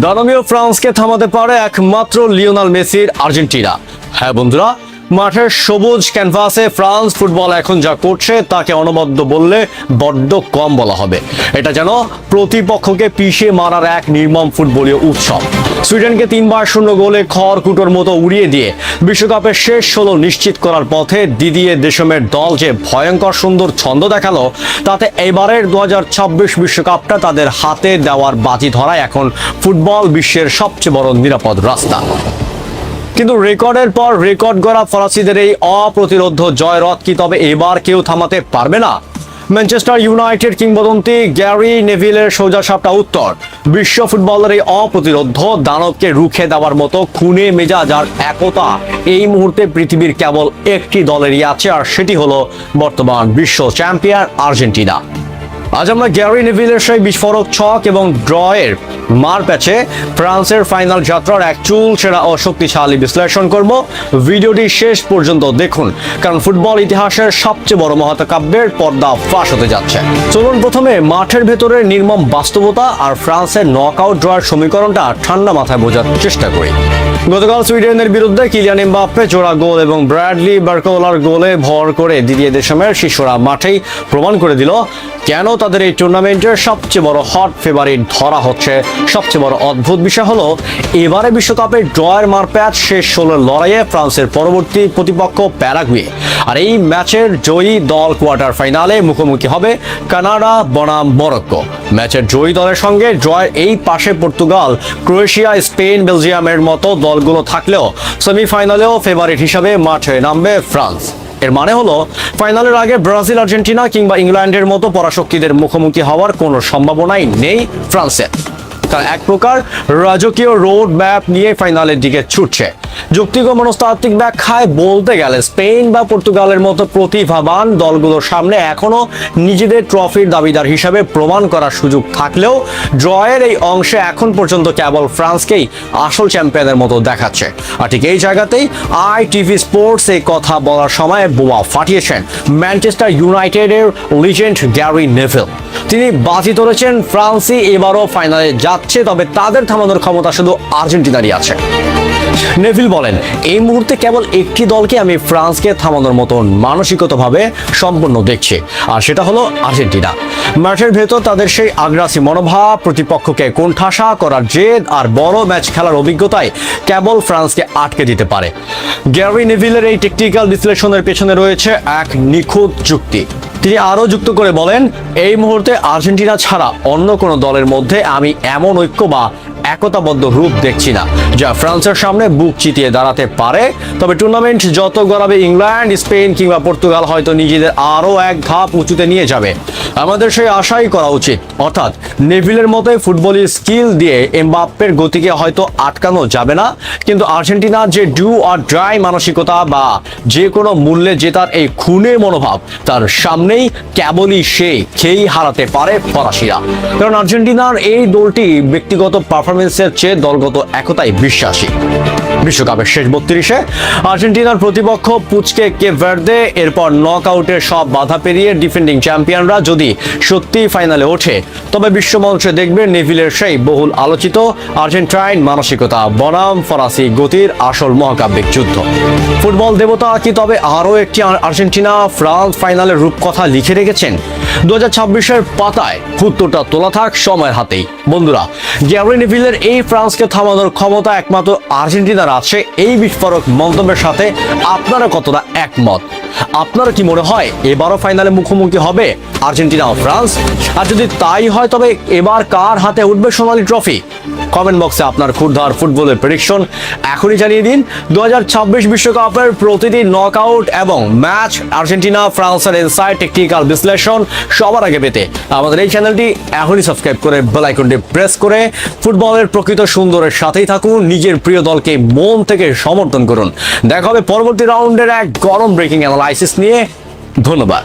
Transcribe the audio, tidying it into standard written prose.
দানবীয় ফ্রান্সকে থামাতে পারে একমাত্র লিওনেল মেসির আর্জেন্টিনা। হ্যাঁ বন্ধুরা, মাঠের সবুজ ক্যানভাসে ফ্রান্স ফুটবল এখন যা করছে তাকে অনবদ্য বললে বড্ড কম বলা হবে। এটা যেন প্রতিপক্ষকে পিষে মারার এক নির্মম ফুটবলীয় উৎসব। সুইডেনকে 3-0 গোলে খড়কুটোর মতো উড়িয়ে দিয়ে বিশ্বকাপের শেষ 16 নিশ্চিত করার পথে দিদিয়ে দেশমের দল যে ভয়ঙ্কর সুন্দর ছন্দ দেখালো, তাতে এবারের 2026 বিশ্বকাপটা তাদের হাতে দেওয়ার বাজি ধরায় এখন ফুটবল বিশ্বের সবচেয়ে বড় নিরাপদ রাস্তা। কিন্তু রেকর্ডের পর রেকর্ড গড়া ফরাসিদের এই অপ্রতিরোধ্য জয়রথ কি তবে এবার কেউ থামাতে পারবে না? ম্যানচেস্টার ইউনাইটেড কিংবদন্তি গ্যারি নেভিলের সোজাসাপটা উত্তর। বিশ্ব ফুটবলের এই অপ্রতিরোধ্য দানবকে রুখে দেওয়ার মতো খুনে মেজাজ আর একতা এই মুহূর্তে পৃথিবীর কেবল একটি দলেরই আছে, আর সেটি হলো বর্তমান বিশ্ব চ্যাম্পিয়ন আর্জেন্টিনা। আজ আমরা গ্যারি নেভিলের সেই বিস্ফোরক ছক এবং ড্রয়ের মার প্যাচে ফ্রান্সের ফাইনাল যাত্রার এক চুল সেরা ও শক্তিশালী বিশ্লেষণ করব। ভিডিওটি শেষ পর্যন্ত দেখুন, কারণ ফুটবল ইতিহাসের সবচেয়ে বড় মহাকাব্যের পর্দা ফাঁস হতে যাচ্ছে। চলুন প্রথমে মাঠের ভেতরের নির্মম বাস্তবতা আর ফ্রান্সের নকআউট ড্রয়ের সমীকরণটা ঠান্ডা মাথায় বোঝার চেষ্টা করি। গতকাল সুইডেনের বিরুদ্ধে কিলিয়ান এমবাপ্পে জোড়া গোল এবং ব্র্যাডলি বার্কোলার গোলে ভর করে দিদিয়ে দেশমের শিশুরা মাঠেই প্রমাণ করে দিল কেন তাদের এই টুর্নামেন্টের সবচেয়ে বড় হট ফেভারিট ধরা হচ্ছে। সবচেয়ে বড় অদ্ভুত বিষয় হলো এবারে বিশ্বকাপের ড্রয়ের মারপ্যাচ শেষ 16 লড়াইয়ে ফ্রান্সের পরবর্তী প্রতিপক্ষ প্যারাগুয়ে, আর এই ম্যাচের জয়ী দল কোয়ার্টার ফাইনালে মুখোমুখি হবে কানাডা বনাম মরক্কো। ম্যাচের জয়ী দলের সঙ্গে ড্রয়ের এই পাশে পর্তুগাল, ক্রোয়েশিয়া, স্পেন, বেলজিয়ামের মতো দলগুলো থাকলেও সেমিফাইনালেও ফেভারিট হিসাবে মাঠে নামবে ফ্রান্স। এর মানে হলো ফাইনালের আগে ব্রাজিল, আর্জেন্টিনা কিংবা ইংল্যান্ডের মতো পরাশক্তিদের মুখোমুখি হওয়ার কোনো সম্ভাবনাই নেই ফ্রান্সের। তার এক প্রকার রাজকীয় রোড ম্যাপ নিয়ে ফাইনালের দিকে ছুটছে। যৌক্তিক ও মনস্তাত্ত্বিক ব্যাখ্যায় বলতে গেলে স্পেন বা পর্তুগালের মতো প্রতিভাবান দলগুলোর সামনে এখনো নিজেদের ট্রফির দাবিদার হিসাবে প্রমাণ করার সুযোগ থাকলেও ড্রয়ের এই অংশে এখন পর্যন্ত কেবল ফ্রান্সকেই আসল চ্যাম্পিয়নের মতো দেখাচ্ছে। আর ঠিক এই জায়গাতেই ITV স্পোর্টস এই কথা বলার সময় বোমা ফাটিয়েছেন ম্যানচেস্টার ইউনাইটেডের লিজেন্ড গ্যারি নেভিল। তিনি বাজি ধরেছেন ফ্রান্সই এবারও ফাইনালে যাচ্ছে, তবে তাদের থামানোর ক্ষমতা শুধু আর্জেন্টিনারই আছে। নেভিল বলেন, এই মুহূর্তে কেবল একটি দলকে আমি ফ্রান্সকে থামানোর মতন মানসিকতাভাবে সম্পন্ন দেখছি, আর সেটা হলো আর্জেন্টিনা। মাঠের ভেতর তাদের সেই আগ্রাসী মনোভাব, প্রতিপক্ষকে কোণঠাসা করার জেদ আর বড় ম্যাচ খেলার অভিজ্ঞতায় কেবল ফ্রান্সকে আটকে দিতে পারে। গ্যারি নেভিলের এই টেকনিক্যাল বিশ্লেষণের পেছনে রয়েছে এক নিখুঁত যুক্তি। তিনি আরও যুক্ত করে বলেন, এই মুহূর্তে আর্জেন্টিনা ছাড়া অন্য কোনো দলের মধ্যে আমি এমন ঐক্য বা একতাবদ্ধ রূপ দেখছি না যা ফ্রান্সের সামনে বুক চিতিয়ে দাঁড়াতে পারে। তবে টুর্নামেন্ট যত গড়াবে ইংল্যান্ড, স্পেন কিংবা পর্তুগাল হয়তো নিজেদের আরও এক ধাপ উঁচুতে নিয়ে যাবে। আমাদের সেই আশাই করা উচিত। অর্থাৎ নেভিলের মতোই ফুটবলি স্কিল দিয়ে এমবাপ্পের গতিকে হয়তো আটকানো যাবে না, কিন্তু আর্জেন্টিনার যে ডু অর ডাই মানসিকতা বা যে কোনো মূল্যে জেতার এই খুনে মনোভাব, তার সামনেই কেবলই সে খেই হারাতে পারে ফরাসিরা। কারণ আর্জেন্টিনার এই দলটি ব্যক্তিগত পারফরমেন্সের চেয়ে দলগত একতাই বিশ্বাসী। বিশ্বকাপের শেষ 32-এ আর্জেন্টিনার প্রতিপক্ষ পুচকে কেপ ভার্দে, এরপর নকআউটের সব বাধা পেরিয়ে ডিফেন্ডিং চ্যাম্পিয়নরা যদি সত্যি ফাইনালে ওঠে, তবে বিশ্বমঞ্চে দেখবে নেভিলের সেই বহুল আলোচিত আর্জেন্টাইন মানসিকতা বনাম ফরাসি গতির আসল মহাকাব্যিক যুদ্ধ। ফুটবল দেবতা কি তবে আরও একটি আর্জেন্টিনা ফ্রান্স ফাইনালের রূপকথা লিখে রেখেছেন? 2026-এর পাতায় উত্তরটা তোলা থাক সময়ের হাতেই। বন্ধুরা, গ্যারি নেভিলের এই ফ্রান্সকে থামানোর ক্ষমতা একমাত্র আর্জেন্টিনার আছে, এই বিস্ফোরক মন্তব্যের সাথে আপনারা কতটা একমত? আপনারা কি মনে হয় এবারও ফাইনালে মুখোমুখি হবে আর্জেন্টিনা ও ফ্রান্স? আর যদি তাই হয়, তবে এবার কার হাতে উঠবে সোনালী ট্রফি? কমেন্ট বক্সে আপনার ক্ষুরধার ফুটবলের প্রেডিকশন এখনই জানিয়ে দিন। 2026 বিশ্বকাপের প্রতিটি নকআউট এবং ম্যাচ, আর্জেন্টিনা ফ্রান্সের ইনসাইড টেকনিক্যাল বিশ্লেষণ সবার আগে পেতে আমাদের এই চ্যানেলটি এখনই সাবস্ক্রাইব করে বেল আইকনটি প্রেস করে ফুটবলের প্রকৃত সুন্দরের সাথেই থাকুন। নিজের প্রিয় দলকে মন থেকে সমর্থন করুন। দেখা হবে পরবর্তী রাউন্ডের এক গরম ব্রেকিং অ্যানালাইসিস নিয়ে। ধন্যবাদ।